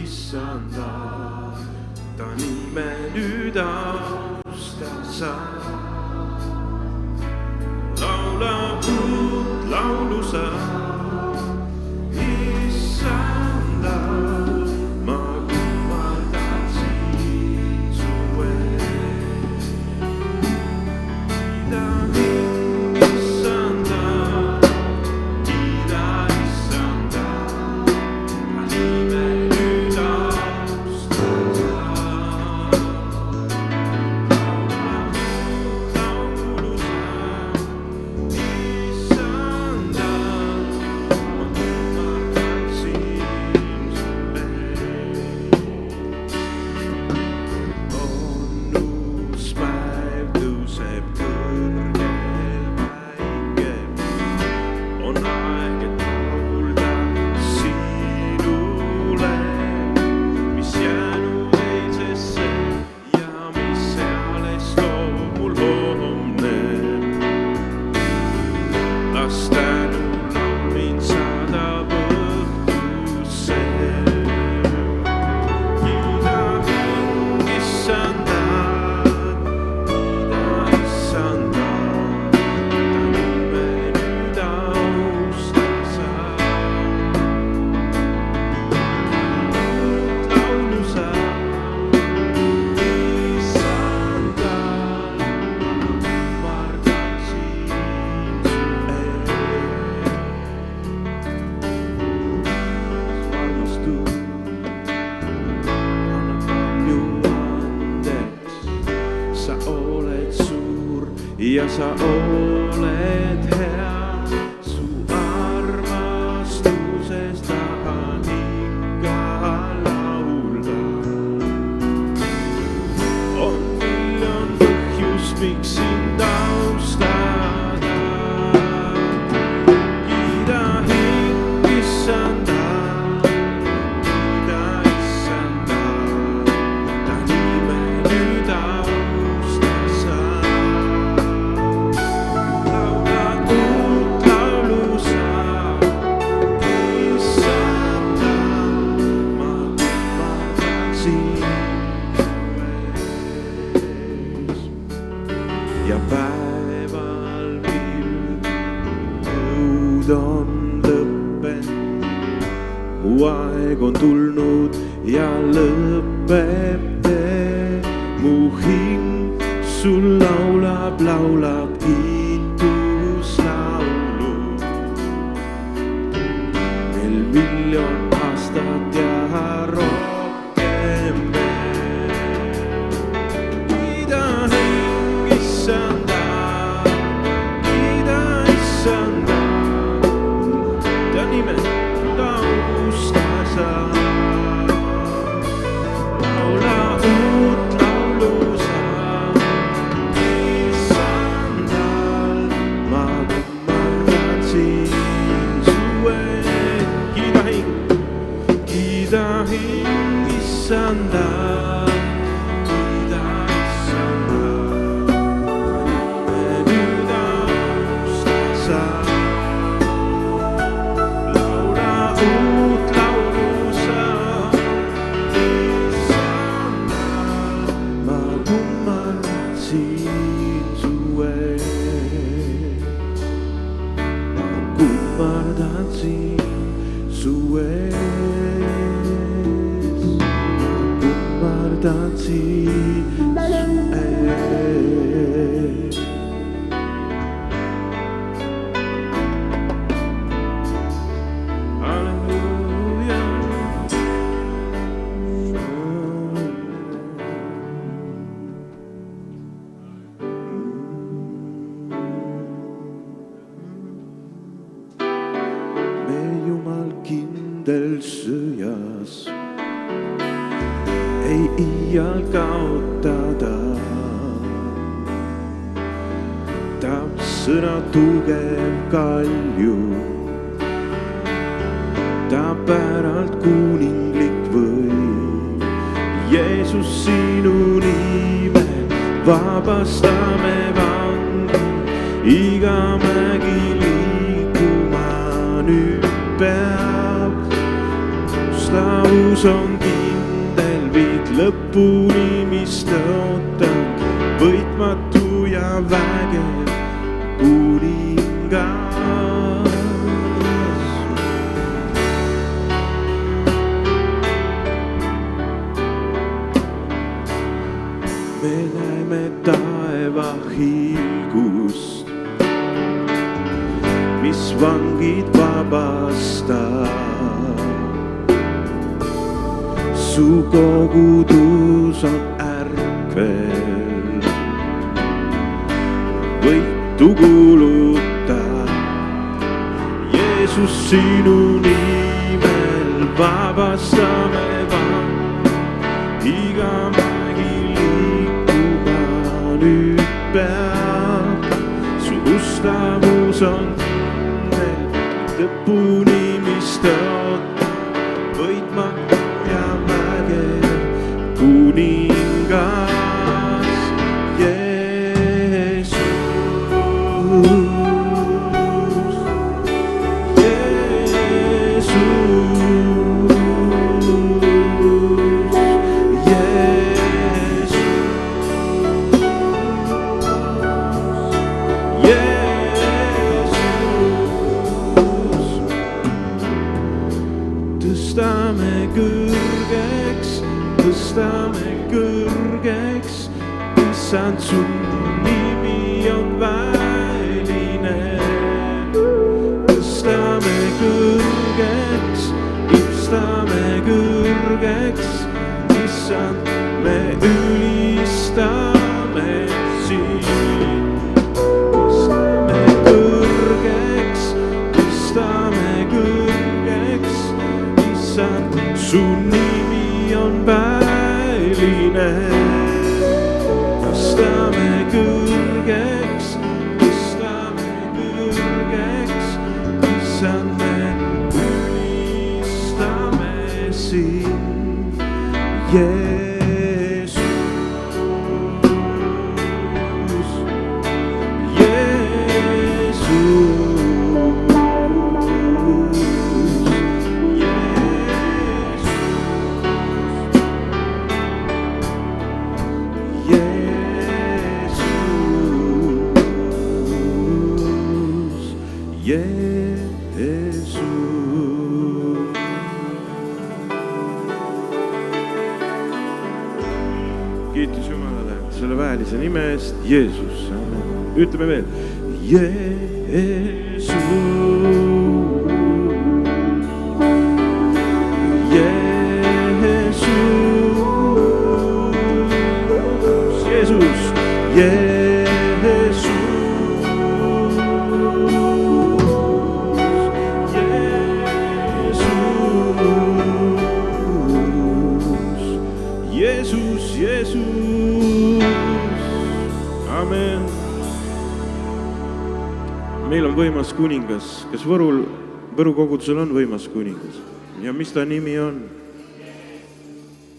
issanda, ta nime nüüd austada saab. Laula uut laulu sa, issanda, ma kummardan sind su ees. Kiida mind, issanda, kiida issanda, ta nime nüüd austada saab. Laulu sa, issanda, ma kummardan sind su ees. On uus päev, tõuseb kõrgel päike, on aeg, et laulda sinule, mis jäänud eilsesse ja mis alles toob mul homne. Las tänulaul mind saadab õhtusse. Kiida mind, issanda, kiida issanda, ta nime nüüd austada saab. Laulu sa, issanda, kummardan sind su ees. Armastus annab palju andeks, sa oled suur ja sa oled hea. Su armastusest tahan ikka laulda. On miljon põhjust, miks sind austada. Kiida mind, issanda, kiida issanda, ta nime nüüd austada saab. Laula uut laulu sa, issanda, ma kummardan sind su ees. Ja päeval, mil jõud on lõppenud, mu aeg on tulnud ja lõpeb tee. Mu hing sul laulab, laulab kiituslaulu. Veel miljon aastat ja rohkem veel. Kiida hing, issanda, kiida issanda, ta nime nüüd austada saab. Laula uut laulu sa, issanda, ma kummardan sind su ees. Kiida hing, issanda, kiida issanda, nüüd austada saab. Laula uut laulu sa, issanda, ma kummardan sind su ees. Ma kummardan sind su ees. Ma kummardan sind su ees. Halleluuja. Meie Jumal kindel sõjas, ei iial kaotada. Ta sõna tugev kalju, ta päralt kuninglik võim. Jeesus, sinu nimel vabastame vangi, iga mägi liikuma nüüd peab. ustavus on kindel, viid lõpuni, mis tõotab, võitmatu ja vägev kuningas. Me näeme taeva hiilgust, mis vangid vabastab. Su kogudus on ärkvel, võitu kuulutab. Jeesus, sinu nimel vabastame vangid, iga mägi liikuma nüüd peab. Su ustavus on lõpuni, mis tõotab, võitmatu ja vägev kuningas. Jeesus, Jeesus, tõstame kõrgeks, issand, su nimi on väeline. Tõstame kõrgeks, issand, me ülistame sind. Tõstame kõrgeks, issand, su nimi on väeline. Tõstame kõrgeks, issand, me ülistame sind. Jeesus, kiitus Jumalale selle väelise nime eest, Jeesus. Ütleme veel. Jeesus, Jeesus, Jeesus, Jeesus, Jeesus, Jeesus, amen. Meil on võimas kuningas. Kas Võru kogudusel on võimas kuningas? Ja mis ta nimi on?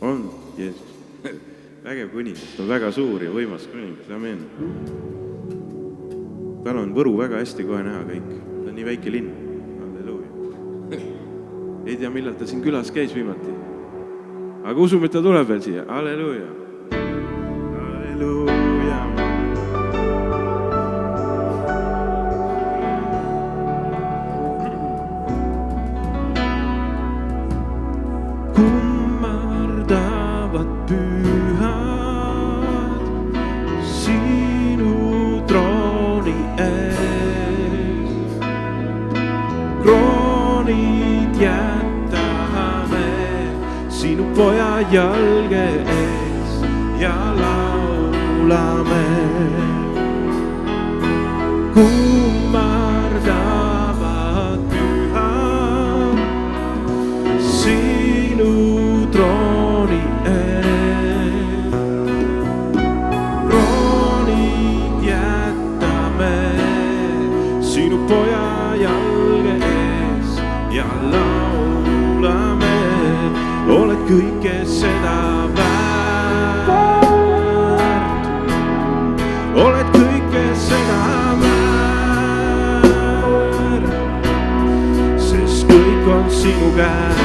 On Jeesus. Vägev kuningas, ta on väga suur ja võimas kuningas, amen. Tal on Võru väga hästi kohe näha kõik. Ta on nii väike linn, halleluuja. Ei tea, millal ta siin külas käis viimati. Aga usume, et ta tuleb veel siia. Halleluuja. Halleluuja. Kummardavad pühad sinu trooni ees. Kroonid jätame sinu poja jalge ees ja laulame. Kummardavad pühad sinu trooni ees. Kroonid jätame sinu poja jalge ees ja laulame. Oled kõike seda väärt, oled kõike seda väärt, sest kõik on sinu käes.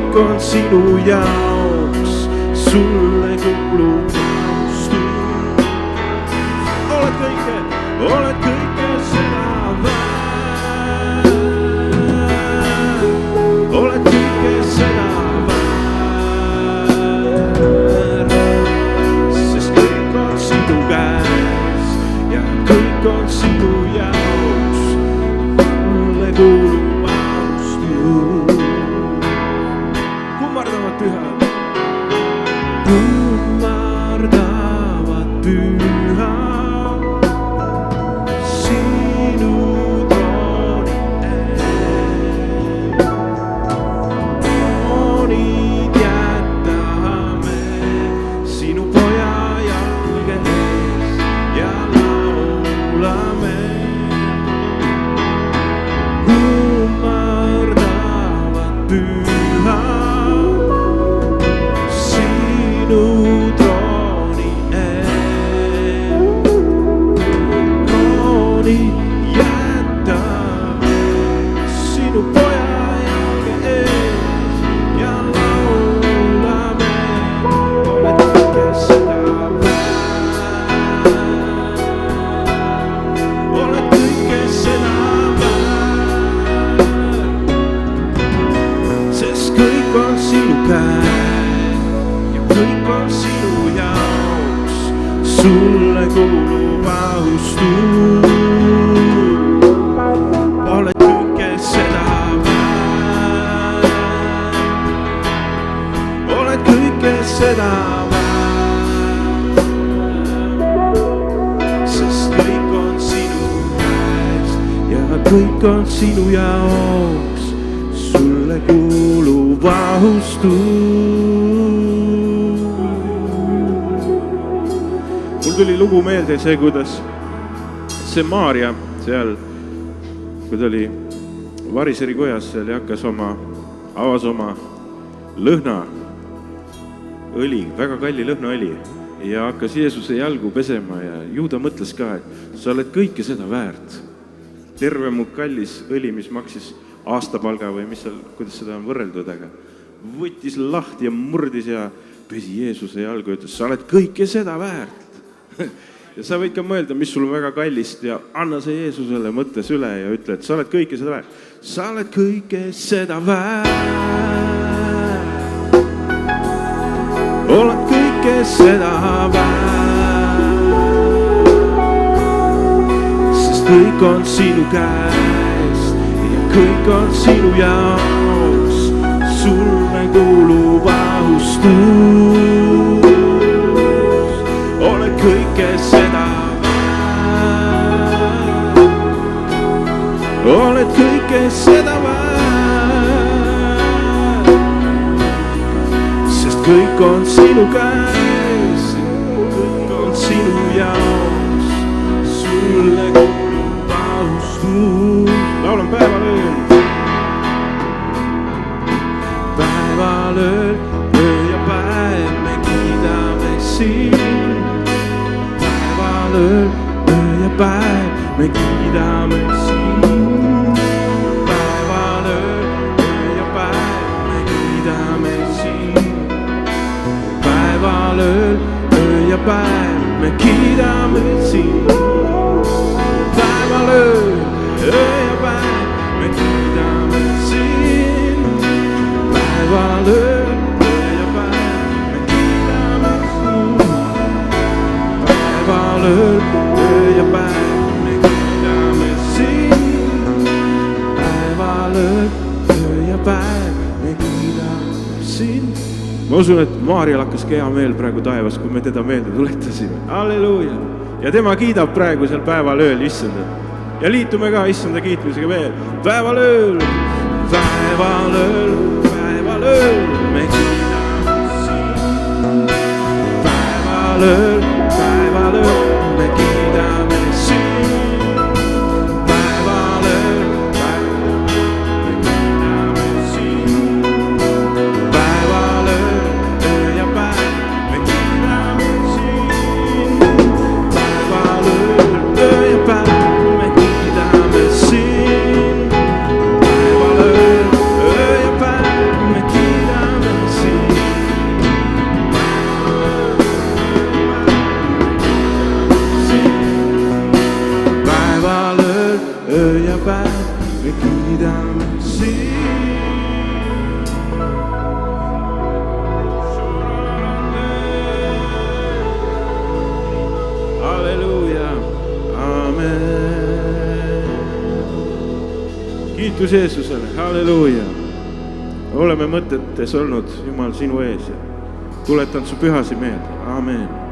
kõik on sinu jaoks, sulle kuulub austus. Oled kõike seda väärt, oled kõike seda väärt, sest kõik on sinu käes ja kõik on sinu jaoks, sulle kuulub austus. Kummardavad pühad, kummardavad pühad sinu trooni ees. Troonid jätame sinu poja jalge ees ja laulame. Kummardavad pühad sinu trooni ees. Trooni jätame sinu poja jalge ees ja laulame. Oled kõike seda väärt, oled kõike seda väärt, sest kõik on sinu käes ja kõik on sinu jaoks, sulle kuulub austus. Oled kõike seda väärt, oled kõike seda väärt, sest kõik on sinu käes ja kõik on sinu jaoks, sulle kuulub austus. Mul tuli lugu meelde see, kuidas see Maarja seal, kui ta oli variseri kojas seal ja avas oma lõhnaõli, väga kalli lõhnaõli ja hakkas Jeesuse jalgu pesema ja ju ta mõtles ka, et sa oled kõike seda väärt. Terve mu kallis õli, mis maksis aastapalga või mis seal, kuidas seda on võrreldud, aga võttis lahti ja murdis ja pesi Jeesuse jalgu ja ütles, sa oled kõike seda väärt. Ja sa võid ka mõelda, mis sul on väga kallist ja anna see Jeesusele mõttes üle ja ütle, et sa oled kõike seda väärt. Sa oled kõike seda väärt, oled kõike seda väärt, sest kõik on sinu käes ja kõik on sinu jaoks, sulle kuulub austus. Oled kõike seda väärt, oled kõike seda väärt, sest kõik on sinu käes, kõik on sinu jaoks, sulle kuulub austus. Laulan päevalööl. Päevalööl, öö ja päev, me kiidame sind. Päevalööl, öö ja päev, me kiidame sind. Päevalööl, öö ja päev, me kiidame sind. Päevalööl, öö ja päev, me kiidame sind. Päevalööl, öö ja päev, me kiidame sind. Päevalööl, öö ja päev, me kiidame sind. Päevalööl, öö ja päev, me kiidame sind. Päevalööl, öö ja päev, me kiidame sind. Ma usun, et Maarjal hakkas hea meel praegu taevas, kui me teda meelde tuletasime. Halleluuja! Ja tema kiidab praegu seal päevalööl issanda. Ja liitume ka issanda kiitmisega veel. Päevalööl, päevalööl, päevalööl, me kiidame sind. Päevalööl, päevalööl, me kiidame sind. Päevalööl, päevalööl, me kiidame sind. Päevalööl, öö ja päev, me kiidame sind. Päevalööl, öö ja päev, me kiidame sind. Päevalööl, öö öö ja päev me kiidame sind. Halleluuja, amen. Kiitus Jeesusele, halleluuja. Oleme mõtetes olnud, Jumal, sinu ees ja tuletanud su pühasi meelde, amen.